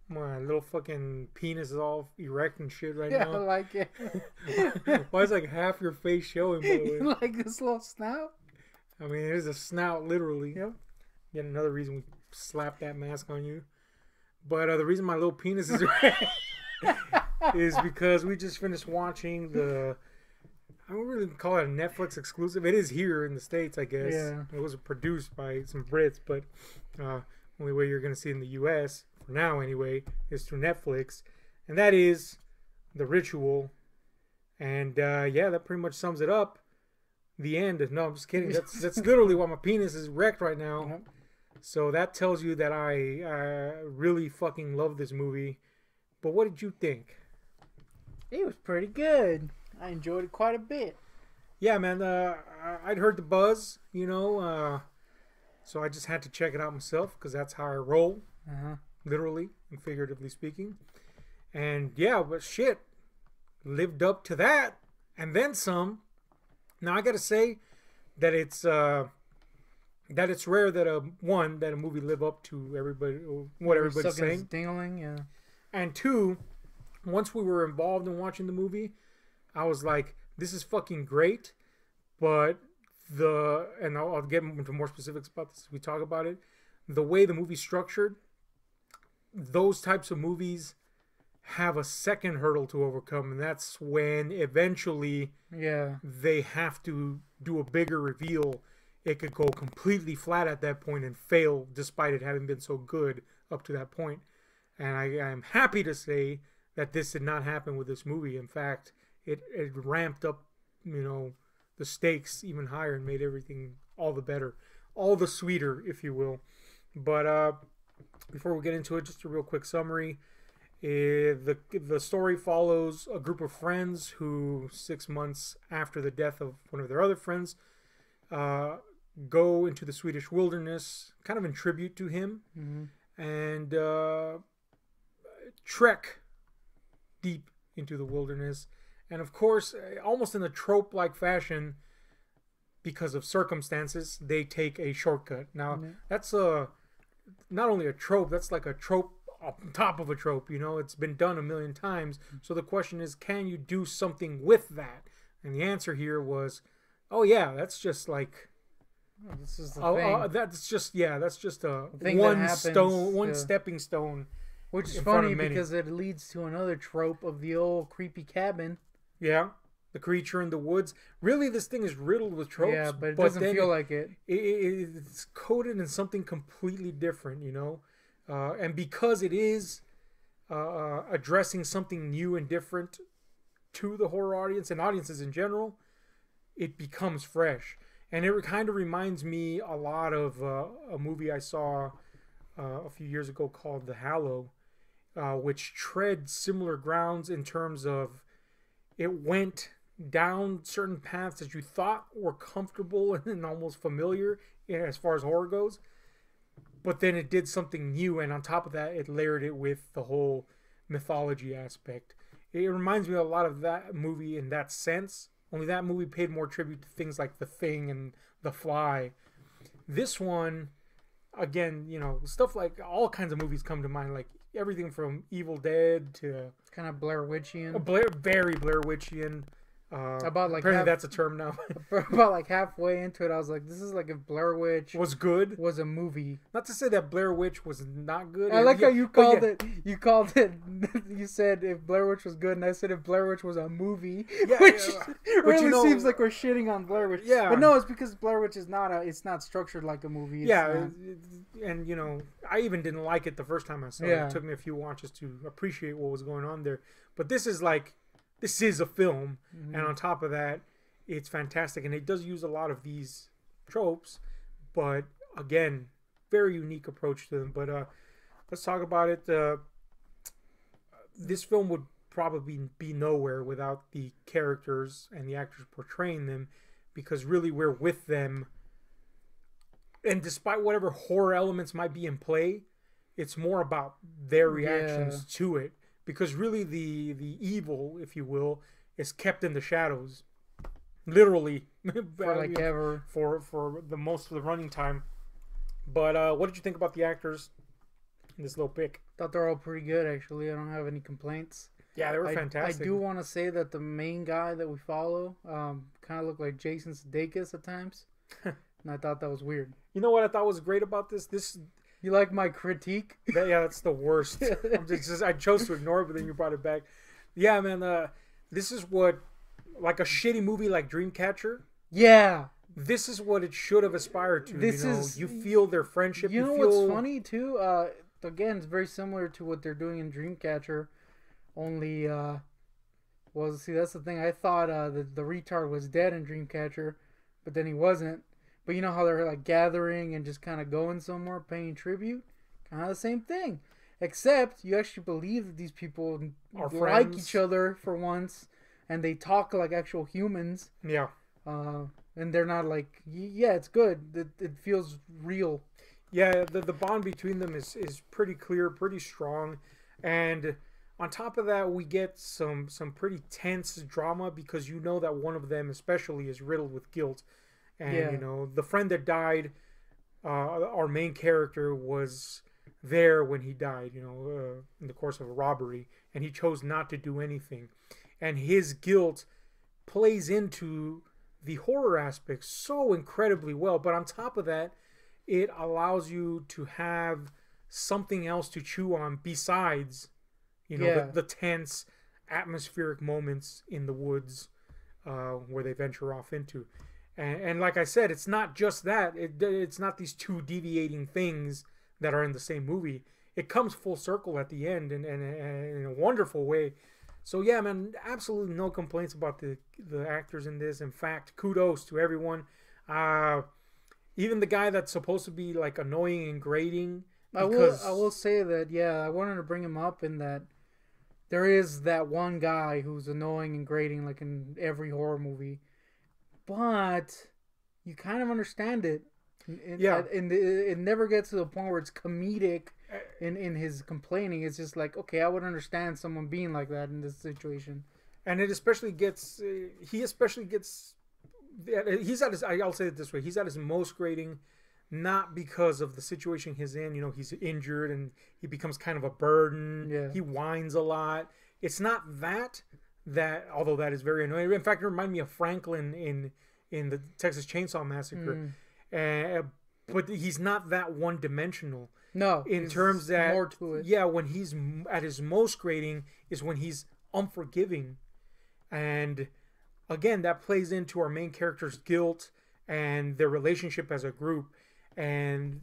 My little fucking penis is all erect and shit right Yeah, now. I like it. Why is like half your face showing, by the way? You like this little snout? I mean, it is a snout, literally. Yep. Yet another reason we slapped that mask on you. But the reason my little penis is red is because we just finished watching the... I don't really call it a Netflix exclusive. It is here in the States, I guess. Yeah. It was produced by some Brits, but only way you're going to see it in the U.S., for now anyway, is through Netflix. And that is The Ritual. And yeah, that pretty much sums it up. The end. No, I'm just kidding. That's literally why my penis is wrecked right now. Yep. So that tells you that I really fucking love this movie. But what did you think? It was pretty good. I enjoyed it quite a bit. Yeah, man. I'd heard the buzz, you know, so I just had to check it out myself because that's how I roll, literally and figuratively speaking. And yeah, but shit, lived up to that and then some. Now I gotta say that it's rare that a movie live up to everybody what everybody's saying. Dingling, yeah. And two, once we were involved in watching the movie, I was like, this is fucking great, but and I'll get into more specifics about this as we talk about it. The way the movie's structured, those types of movies have a second hurdle to overcome, and that's when eventually they have to do a bigger reveal. It could go completely flat at that point and fail despite it having been so good up to that point. And I am happy to say that this did not happen with this movie. In fact, it ramped up, you know, the stakes even higher and made everything all the better, all the sweeter, if you will. But before we get into it, just a real quick summary. The story follows a group of friends who 6 months after the death of one of their other friends go into the Swedish wilderness, kind of in tribute to him, and trek deep into the wilderness. And of course, almost in a trope-like fashion, because of circumstances, they take a shortcut. Now, that's not only a trope, that's like a trope on top of a trope, you know. It's been done a million times. So the question is, can you do something with that? And the answer here was, oh yeah, that's just like... this is the thing. That's just a one stepping stone. Which is funny because it leads to another trope of the old creepy cabin. Yeah, the creature in the woods. Really, this thing is riddled with tropes. Yeah, but it doesn't feel like it. It's coded in something completely different, you know? And because it is addressing something new and different to the horror audience and audiences in general, it becomes fresh. And it kind of reminds me a lot of a movie I saw a few years ago called The Hallow, which tread similar grounds in terms of it went down certain paths that you thought were comfortable and almost familiar as far as horror goes. But then it did something new, and on top of that, it layered it with the whole mythology aspect. It reminds me a lot of that movie in that sense, only that movie paid more tribute to things like The Thing and The Fly. This one, again, you know, stuff like all kinds of movies come to mind, like everything from Evil Dead to... kind of Blair Witchian. Very Blair Witchian. About like apparently that's a term now. About like halfway into it, I was like, "This is like if Blair Witch was good, was a movie." Not to say that Blair Witch was not good. I like how you called it. You called it. You said if Blair Witch was good, and I said if Blair Witch was a movie, which really you know, seems like we're shitting on Blair Witch. Yeah, but no, it's because Blair Witch is not it's not structured like a movie. And you know, I even didn't like it the first time I saw it. It took me a few watches to appreciate what was going on there. But this is like. This is a film, and on top of that, it's fantastic. And it does use a lot of these tropes, but again, very unique approach to them. But let's talk about it. This film would probably be nowhere without the characters and the actors portraying them, because really we're with them. And despite whatever horror elements might be in play, it's more about their reactions to it. Because really the evil, if you will, is kept in the shadows. Literally. For like ever. For the most of the running time. But what did you think about the actors this little pick. Thought they're all pretty good, actually. I don't have any complaints. Yeah, they were fantastic. I do want to say that the main guy that we follow kind of looked like Jason Sudeikis at times. And I thought that was weird. You know what I thought was great about this? You like my critique? Yeah, that's the worst. I chose to ignore it, but then you brought it back. Yeah, man. This is what, like a shitty movie like Dreamcatcher. Yeah. This is what it should have aspired to. You feel their friendship. You know what's funny too? Again, it's very similar to what they're doing in Dreamcatcher. Only, see, that's the thing. I thought the retard was dead in Dreamcatcher, but then he wasn't. But you know how they're like gathering and just kind of going somewhere, paying tribute? Kind of the same thing. Except you actually believe that these people are like friends. each other for once, and they talk like actual humans. Yeah. And they're not like, yeah, it's good. It feels real. Yeah, the bond between them is pretty clear, pretty strong. And on top of that, we get some pretty tense drama because you know that one of them especially is riddled with guilt. And, yeah. you know, the friend that died, our main character was there when he died, you know, in the course of a robbery. And he chose not to do anything. And his guilt plays into the horror aspect so incredibly well. But on top of that, it allows you to have something else to chew on besides, you know, the tense atmospheric moments in the woods where they venture off into. And like I said, it's not just that. It's not these two deviating things that are in the same movie. It comes full circle at the end and in a wonderful way. So yeah, man, absolutely no complaints about the actors in this. In fact, kudos to everyone. Even the guy that's supposed to be like annoying and grating. I will say that, yeah, I wanted to bring him up in that there is that one guy who's annoying and grating like in every horror movie. But you kind of understand it. And it never gets to the point where it's comedic in his complaining. It's just like, okay, I would understand someone being like that in this situation. And it especially gets, he's at his, I'll say it this way, he's at his most grating, not because of the situation he's in. You know, he's injured and he becomes kind of a burden. Yeah. He whines a lot. It's not that, although that is very annoying. In fact, it reminded me of Franklin in the Texas Chainsaw Massacre. But he's not that one-dimensional. No. In terms that, more to it. Yeah, when he's at his most grating is when he's unforgiving. And again, that plays into our main character's guilt and their relationship as a group. And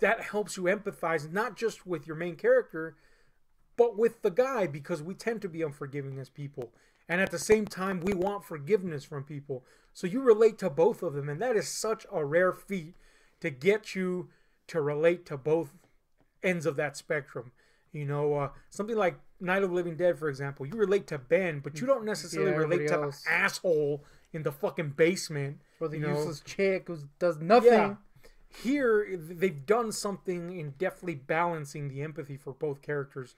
that helps you empathize not just with your main character, but with the guy, because we tend to be unforgiving as people. And at the same time, we want forgiveness from people. So you relate to both of them. And that is such a rare feat to get you to relate to both ends of that spectrum. You know, something like Night of the Living Dead, for example. You relate to Ben, but you don't necessarily relate to the asshole in the fucking basement. Or the useless chick who does nothing. Yeah. Here, they've done something in definitely balancing the empathy for both characters.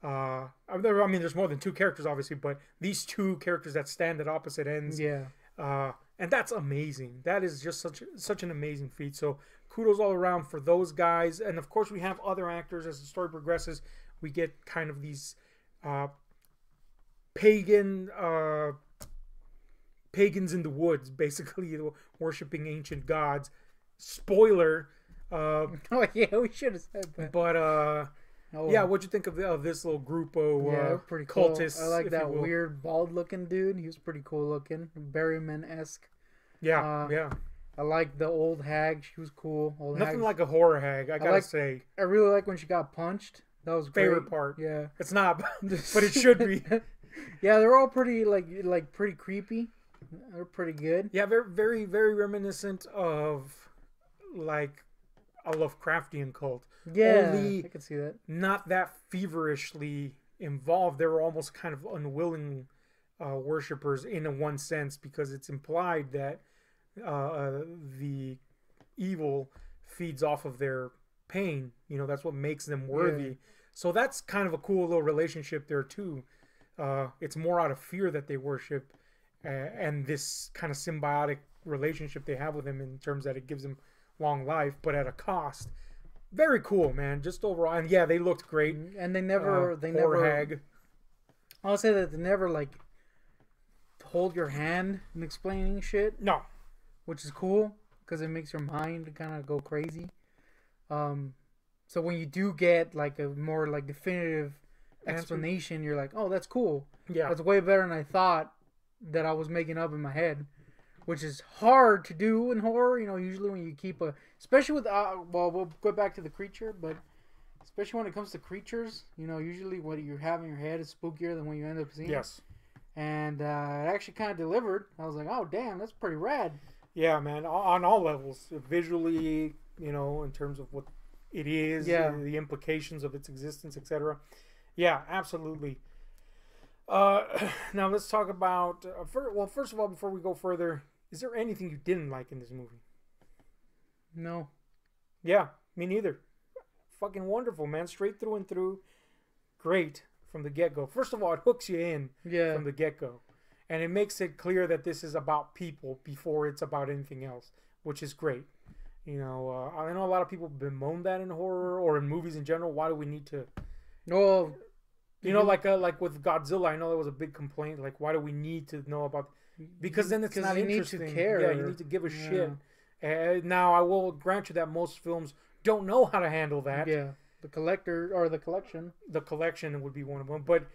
I mean, there's more than two characters, obviously, but these two characters that stand at opposite ends. Yeah. And that's amazing. That is just such an amazing feat. So kudos all around for those guys. And of course, we have other actors as the story progresses. We get kind of these pagans in the woods, basically worshiping ancient gods. Spoiler. Oh yeah, we should have said that. But yeah, what'd you think of this little group of pretty cool. cultists? I like that weird bald-looking dude. He was pretty cool-looking, Berryman-esque. Yeah, yeah. I like the old hag. She was cool. Nothing like a horror hag, I gotta say. I really like when she got punched. That was great. Favorite part. Yeah, it's not, but it should be. Yeah, they're all pretty like pretty creepy. They're pretty good. Yeah, very very very reminiscent of like a Lovecraftian cult. Yeah, only I can see that. Not that feverishly involved. They were almost kind of unwilling worshippers in a one sense, because it's implied that the evil feeds off of their pain. You know, that's what makes them worthy. Yeah. So that's kind of a cool little relationship there too. It's more out of fear that they worship, and this kind of symbiotic relationship they have with him in terms that it gives them long life, but at a cost. very cool, man. Just overall, and yeah, they looked great. And they never hag. I'll say that they never like hold your hand in explaining shit. No, which is cool because it makes your mind kind of go crazy. So when you do get like a more like definitive explanation, you're like, oh, that's cool. Yeah, that's way better than I thought that I was making up in my head, which is hard to do in horror. You know, usually when you keep especially with well, we'll go back to the creature, but especially when it comes to creatures, you know, usually what you have in your head is spookier than what you end up seeing. Yes. And it actually kind of delivered. I was like, oh, damn, that's pretty rad. Yeah, man, on all levels. Visually, you know, in terms of what it is, the implications of its existence, etc. Yeah, absolutely. Now let's talk about... first of all, before we go further, is there anything you didn't like in this movie? No. Yeah, me neither. Fucking wonderful, man. Straight through and through. Great from the get-go. First of all, it hooks you in from the get-go. And it makes it clear that this is about people before it's about anything else, which is great. You know, I know a lot of people bemoan that in horror or in movies in general. Why do we need to... Well, you know, like with Godzilla, I know that was a big complaint. Like, why do we need to know about... Because then it's not interesting. Need to care. Yeah, you need to give a shit. Now, I will grant you that most films don't know how to handle that. Yeah, the collector or the collection. The collection would be one of them. But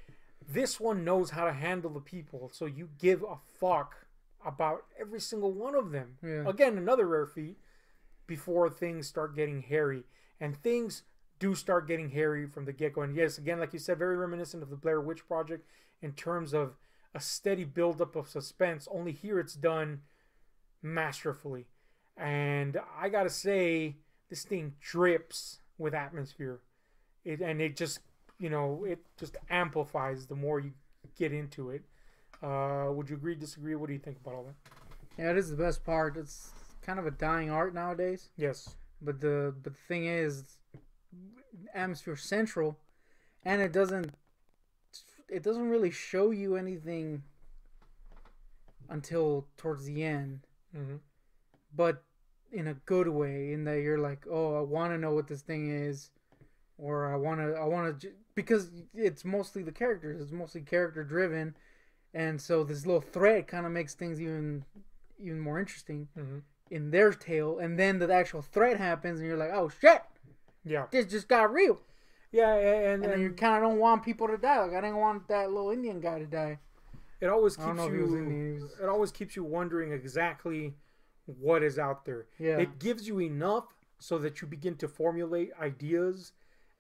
this one knows how to handle the people. So you give a fuck about every single one of them. Yeah. Again, another rare feat before things start getting hairy. And things do start getting hairy from the get-go. And yes, again, like you said, very reminiscent of the Blair Witch Project in terms of a steady buildup of suspense. Only here it's done masterfully. And I gotta say, this thing drips with atmosphere. It just, you know, it just amplifies the more you get into it. Would you agree, disagree? What do you think about all that? Yeah, it is the best part. It's kind of a dying art nowadays. Yes. But the thing is, atmosphere central, and it doesn't really show you anything until towards the end. Mm-hmm. But in a good way, in that you're like, oh, I want to know what this thing is, or I want to, because it's mostly the characters. It's mostly character driven, and so this little thread kind of makes things even more interesting in their tale. And then the actual threat happens, and you're like, oh shit, yeah, this just got real. Yeah, and then you kind of don't want people to die. Like I didn't want that little Indian guy to die. It always keeps you wondering exactly what is out there. Yeah. It gives you enough so that you begin to formulate ideas,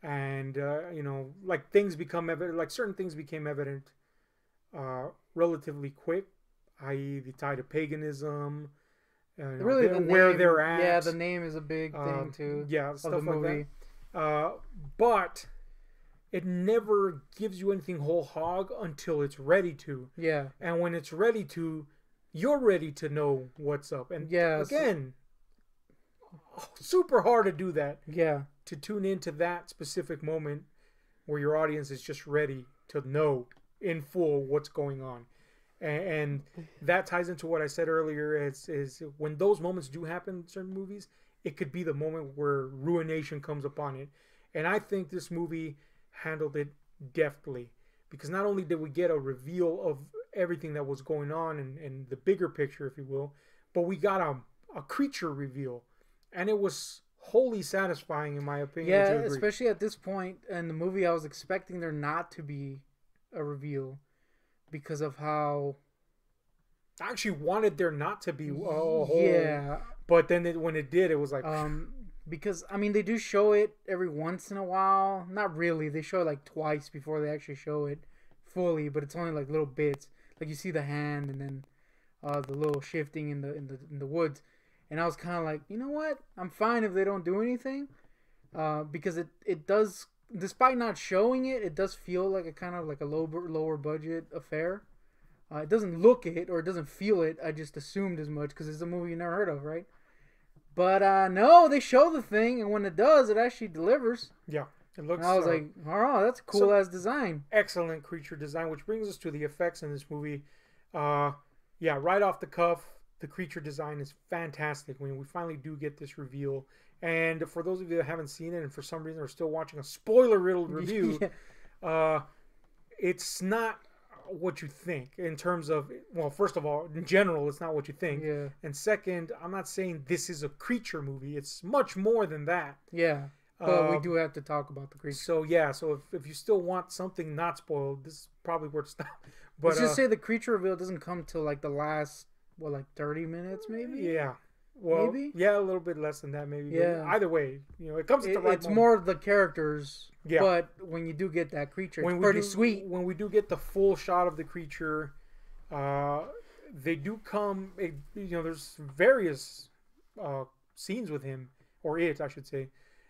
and you know, like things become evident. Like certain things became evident relatively quick, i.e., the tie to paganism. Really, where they're at. Yeah, the name is a big thing too. Yeah, stuff of the like movie. that. But it never gives you anything whole hog until it's ready to. Yeah. And when it's ready to, you're ready to know what's up. And again, super hard to do that. Yeah. To tune into that specific moment where your audience is just ready to know in full what's going on. And that ties into what I said earlier is when those moments do happen in certain movies, it could be the moment where ruination comes upon it. And I think this movie handled it deftly, because not only did we get a reveal of everything that was going on in the bigger picture, if you will, but we got a creature reveal, and it was wholly satisfying in my opinion. Yeah, especially at this point in the movie, I was expecting there not to be a reveal because of how I actually wanted there not to be a whole... Yeah. But then when it did, it was like... Because, I mean, they do show it every once in a while. Not really. They show it like twice before they actually show it fully, but it's only like little bits. Like you see the hand and then the little shifting in the woods. And I was kind of like, you know what? I'm fine if they don't do anything. Because it does, despite not showing it, it does feel like a kind of like a lower budget affair. It doesn't look it or it doesn't feel it. I just assumed as much because it's a movie you never heard of, right? But no, they show the thing, and when it does, it actually delivers. Yeah, it looks. And I was like, oh, that's a cool ass design. Excellent creature design, which brings us to the effects in this movie. Yeah, right off the cuff, the creature design is fantastic. When we finally do get this reveal, And for those of you that haven't seen it and for some reason are still watching a spoiler-riddled review, Yeah. It's not what you think in terms of, well, first of all, in general, it's not what you think. Yeah. And second, I'm not saying this is a creature movie. It's much more than that. Yeah. But we do have to talk about the creature. So, yeah. So, if you still want something not spoiled, this is probably where to stop. But, let's just say the creature reveal doesn't come till like the last, 30 minutes maybe? Yeah. Well, maybe? Yeah, a little bit less than that maybe. Yeah. But either way, it comes at the right It's moment. more the characters. Yeah. But when you do get that creature, it's pretty sweet. When we do get the full shot of the creature, they do come. There's various scenes with him, or it, I should say,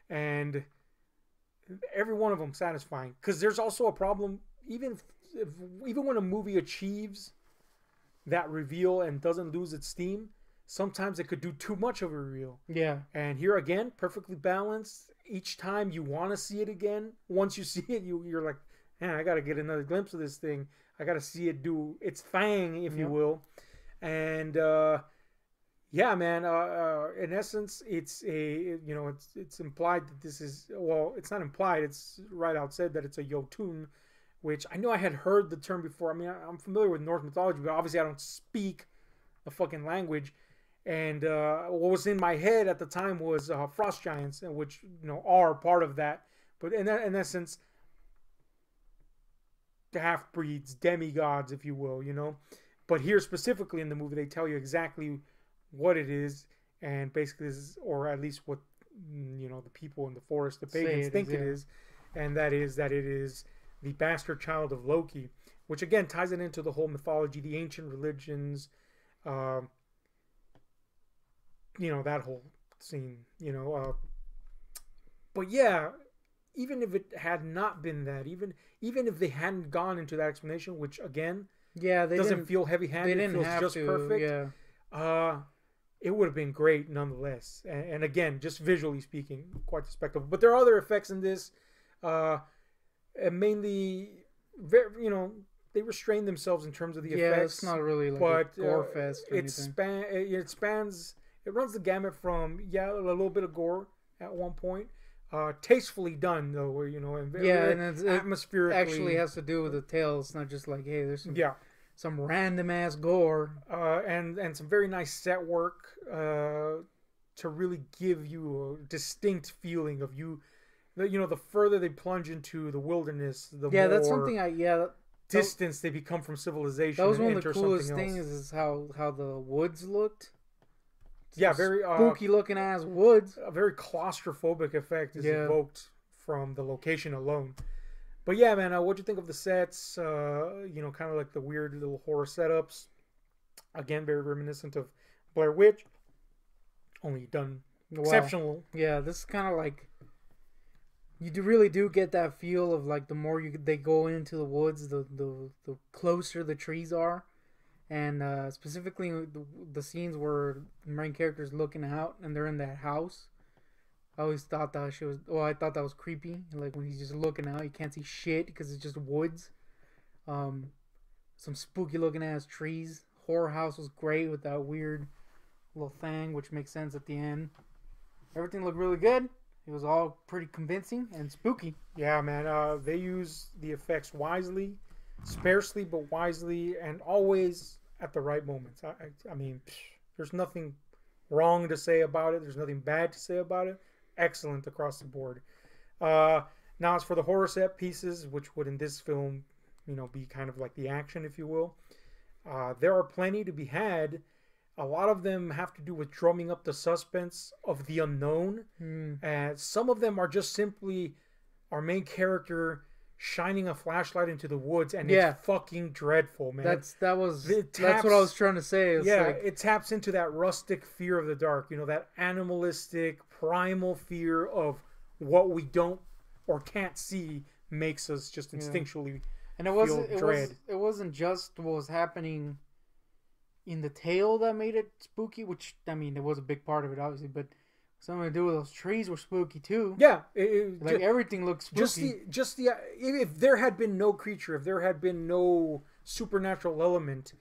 and every one of them satisfying. Because there's also a problem, even when a movie achieves that reveal and doesn't lose its steam, sometimes it could do too much of a reveal. Yeah. And here again, perfectly balanced. Each time you want to see it again. Once you see it, you're like, man, I got to get another glimpse of this thing. I got to see it do its thing, if you will. And yeah, man. In essence, it's it's implied that this is, well, it's not implied. It's right out said that it's a Jotun, which I know I had heard the term before. I mean, I'm familiar with Norse mythology, but obviously I don't speak the fucking language. And what was in my head at the time was frost giants, which are part of that. But in essence, half breeds, demigods, if you will. But here specifically in the movie, they tell you exactly what it is, and basically this is, or at least what the people in the forest, the pagans, think it is, and that is that it is the bastard child of Loki, which again ties it into the whole mythology, the ancient religions. That whole scene, but yeah, even if it had not been that, even if they hadn't gone into that explanation, which again, doesn't feel heavy-handed, it feels just perfect. It would have been great nonetheless. And again, just visually speaking, quite the spectacle. But there are other effects in this, and mainly, they restrain themselves in terms of the effects. Yeah, it's not really like a gore fest or anything. It runs the gamut from a little bit of gore at one point, tastefully done though, where and it atmospherically actually has to do with the tale. It's not just like, hey, there's some random ass gore, and some very nice set work to really give you a distinct feeling of the further they plunge into the wilderness, the more that's something distance they become from civilization. That was one of the coolest things is how the woods looked. Very spooky looking ass woods. A very claustrophobic effect is evoked from the location alone. But yeah, man, what'd you think of the sets? Kind of like the weird little horror setups. Again, very reminiscent of Blair Witch, only done exceptional. Yeah, this is kind of like you really do get that feel of like the more they go into the woods, the closer the trees are. And specifically the scenes where the main character's looking out and they're in that house. I always thought that shit was... Well, I thought that was creepy. Like when he's just looking out, you can't see shit because it's just woods. Some spooky looking ass trees. Horror house was great with that weird little thing, which makes sense at the end. Everything looked really good. It was all pretty convincing and spooky. Yeah, man. They use the effects wisely. Sparsely but wisely, and always at the right moments. I mean, there's nothing wrong to say about it. There's nothing bad to say about it. Excellent across the board. Now, as for the horror set pieces, which would in this film, be kind of like the action, if you will, there are plenty to be had. A lot of them have to do with drumming up the suspense of the unknown. And some of them are just simply our main character shining a flashlight into the woods, and it's fucking dreadful, man. That's what I was trying to say. It's it taps into that rustic fear of the dark, that animalistic, primal fear of what we don't or can't see makes us just instinctually feel dread. It wasn't just what was happening in the tale that made it spooky, which, I mean, it was a big part of it, obviously, but something to do with those trees were spooky too. Yeah, everything looked spooky. If there had been no creature, if there had been no supernatural element,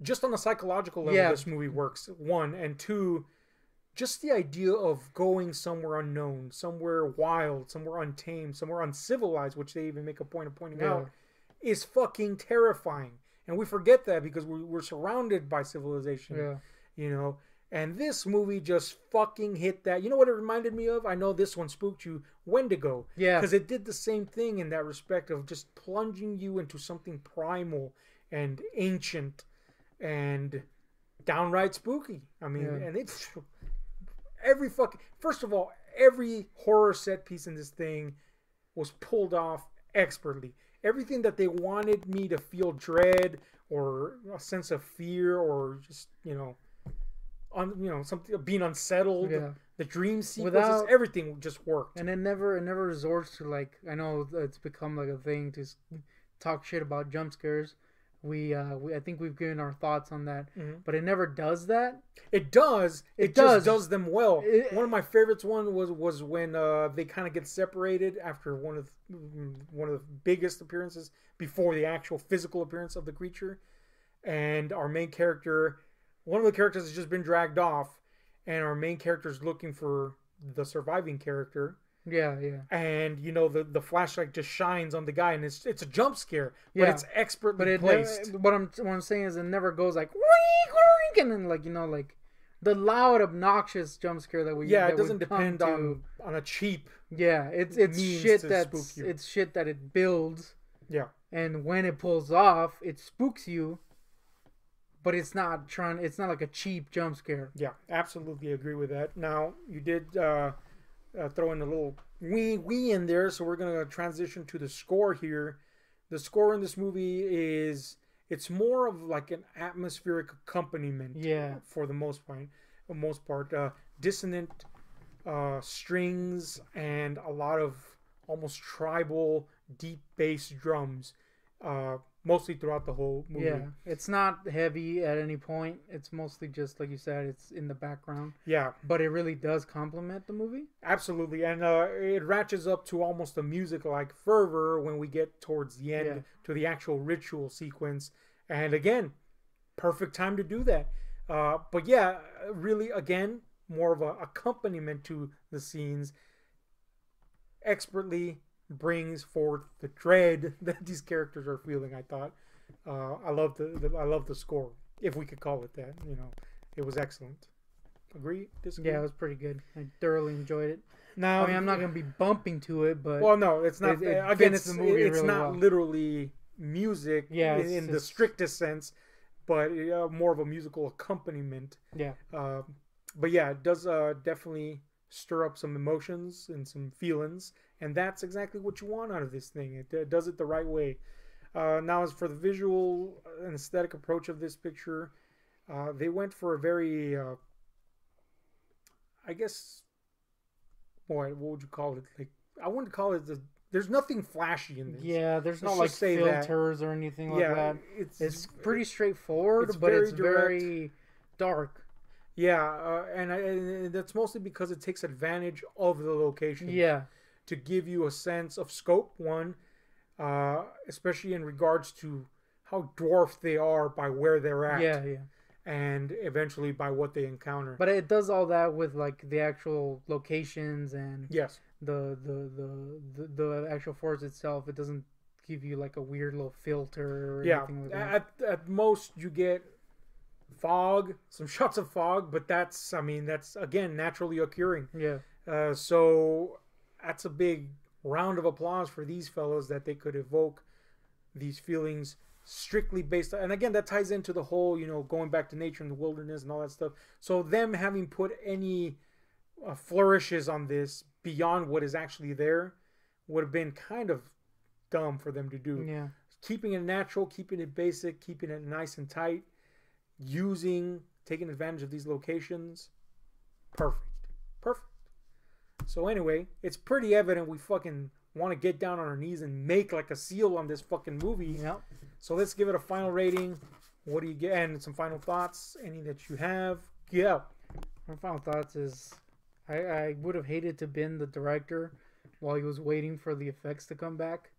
just on a psychological level, this movie works. One, and two, just the idea of going somewhere unknown, somewhere wild, somewhere untamed, somewhere uncivilized, which they even make a point of pointing out, is fucking terrifying. And we forget that because we're surrounded by civilization, you know. And this movie just fucking hit that. You know what it reminded me of? I know this one spooked you. Wendigo. Yeah. Because it did the same thing in that respect of just plunging you into something primal and ancient and downright spooky. I mean, and it's every fucking... First of all, every horror set piece in this thing was pulled off expertly. Everything that they wanted me to feel dread or a sense of fear or just, you know, something being unsettled. The dream sequences, everything just worked. And it never resorts to, like, I know it's become like a thing to talk shit about jump scares. I think we've given our thoughts on that, but it never does that. It does. It just does them well. One of my favorites was when they kind of get separated after one of the biggest appearances before the actual physical appearance of the creature, and our main character, one of the characters has just been dragged off, and our main character is looking for the surviving character. Yeah. And you know the flashlight just shines on the guy, and it's a jump scare, but it's expertly placed. What I'm saying is it never goes like wink, and then like, you know, like the loud obnoxious jump scare that we it doesn't depend on a cheap it's shit that it builds, and when it pulls off it spooks you, but it's not like a cheap jump scare. Absolutely agree with that. Now you did throw in a little wee in there, so we're going to transition to the score here. The score in this movie it's more of like an atmospheric accompaniment, for the most part. Dissonant strings and a lot of almost tribal deep bass drums, mostly throughout the whole movie. It's not heavy at any point. It's mostly just, like you said, it's in the background. But it really does complement the movie. Absolutely. And it ratchets up to almost a music-like fervor when we get towards the end, to the actual ritual sequence. And again, perfect time to do that. But really, again, more of an accompaniment to the scenes. Expertly brings forth the dread that these characters are feeling. I thought I love the score, if we could call it that. You know, it was excellent. Agree? Disagree? Yeah, it was pretty good. I thoroughly enjoyed it. Now, I mean, I'm not gonna be bumping to it, but no, it's not. Again, it's really not literally music in the strictest sense, but more of a musical accompaniment. But it does definitely stir up some emotions and some feelings. And that's exactly what you want out of this thing. It does it the right way. Now, as for the visual and aesthetic approach of this picture, they went for a very, I guess, what would you call it? Like, I wouldn't call it there's nothing flashy in this. There's no like filters or anything like that. It's pretty straightforward, but it's very dark. And that's mostly because it takes advantage of the location. To give you a sense of scope, one, especially in regards to how dwarfed they are by where they're at. And eventually by what they encounter. But it does all that with like the actual locations and the actual forest itself. It doesn't give you like a weird little filter or anything like that. At most you get fog, some shots of fog, but that's again naturally occurring. So that's a big round of applause for these fellows that they could evoke these feelings strictly based on, and again that ties into the whole, you know, going back to nature and the wilderness and all that stuff. So them having put any flourishes on this beyond what is actually there would have been kind of dumb for them to do. Keeping it natural, keeping it basic, keeping it nice and tight, taking advantage of these locations, perfect. So anyway, it's pretty evident we fucking want to get down on our knees and make like a seal on this fucking movie. So let's give it a final rating. What do you get? And some final thoughts, any that you have. My final thoughts is I would have hated to been the director while he was waiting for the effects to come back,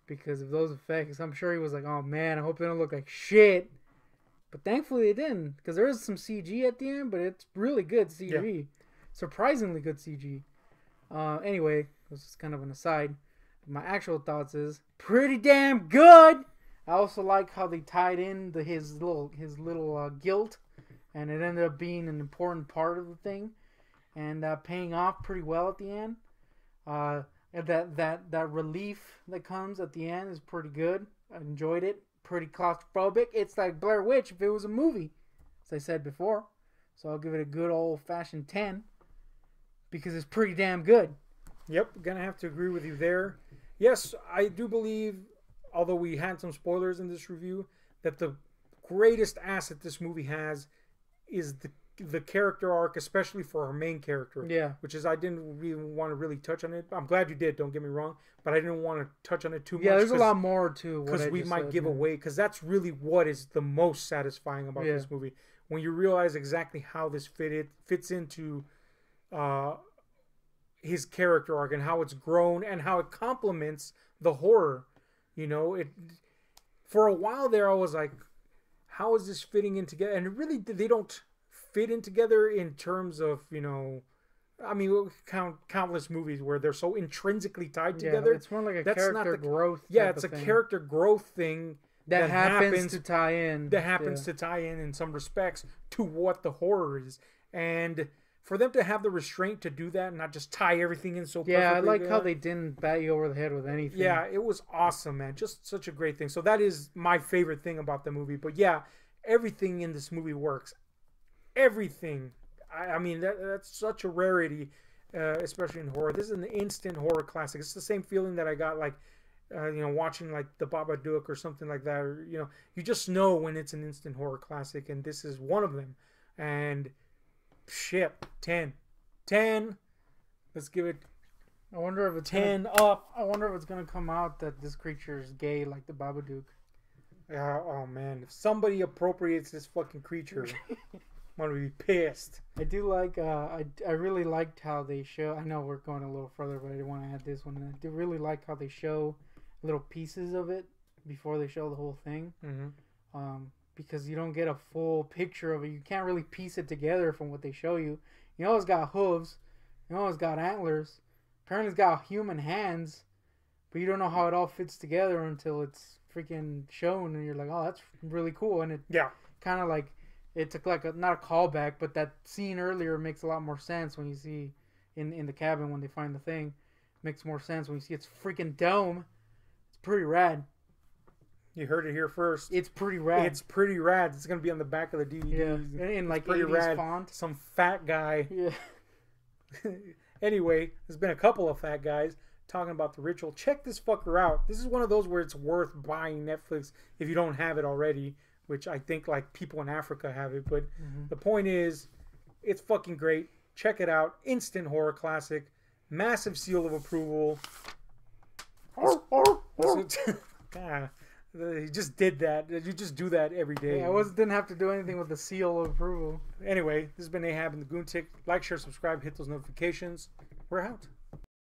because of those effects, I'm sure he was like, oh man, I hope they don't look like shit. But thankfully it didn't, because there is some CG at the end, but it's really good CG. Yeah. Surprisingly good CG. Anyway, this is kind of an aside. My actual thoughts is pretty damn good. I also like how they tied in his little guilt, and it ended up being an important part of the thing, and paying off pretty well at the end. That relief that comes at the end is pretty good. I enjoyed it. Pretty claustrophobic. It's like Blair Witch if it was a movie, as I said before. So I'll give it a good old-fashioned 10 because it's pretty damn good. Yep, gonna have to agree with you there. Yes, I do believe, although we had some spoilers in this review, that the greatest asset this movie has is the character arc, especially for our main character. Yeah. Which is, I didn't really want to really touch on it. I'm glad you did, don't get me wrong, but I didn't want to touch on it too much. Yeah, there's a lot more to what because we might give away, because that's really what is the most satisfying about this movie. When you realize exactly how this fits into his character arc and how it's grown and how it complements the horror. You know, for a while there I was like, how is this fitting in together? And it really, they don't fit in together in terms of, you know, I mean, we'll count countless movies where they're so intrinsically tied together. It's more like a character growth. Yeah, it's a character growth thing that happens to tie in. That happens to tie in some respects to what the horror is. And for them to have the restraint to do that and not just tie everything in so perfectly. Yeah, I like how they didn't bat you over the head with anything. Yeah, it was awesome, man. Just such a great thing. So that is my favorite thing about the movie. But yeah, everything in this movie works. Everything. I mean, that's such a rarity, especially in horror. This is an instant horror classic. It's the same feeling that I got, like, you know, watching, like, The Babadook or something like that. Or, you know, you just know when it's an instant horror classic, and this is one of them. And shit, 10. Let's give it. I wonder if it's 10 up. I wonder if it's gonna come out that this creature is gay, like the Babadook. Oh man, if somebody appropriates this fucking creature, I'm gonna be pissed. I do like. I really liked how they show. I know we're going a little further, but I didn't want to add this one. I do really like how they show little pieces of it before they show the whole thing. Mm-hmm. Because you don't get a full picture of it. You can't really piece it together from what they show you. You know it's got hooves. You know it's got antlers. Apparently it's got human hands. But you don't know how it all fits together until it's freaking shown. And you're like, oh, that's really cool. And it kind of like, it took like, not a callback, but that scene earlier makes a lot more sense when you see in the cabin when they find the thing. Makes more sense when you see its freaking dome. It's pretty rad. You heard it here first. It's pretty rad. It's pretty rad. It's gonna be on the back of the DVD. Yeah, in like pretty 80s rad font. Some fat guy. Yeah. Anyway, there's been a couple of fat guys talking about The Ritual. Check this fucker out. This is one of those where it's worth buying Netflix if you don't have it already, which I think like people in Africa have it. But the point is, it's fucking great. Check it out. Instant horror classic. Massive seal of approval. You just did that. You just do that every day. Yeah, I didn't have to do anything with the seal of approval. Anyway, this has been Ahab and the Goon Tick. Like, share, subscribe, hit those notifications. We're out.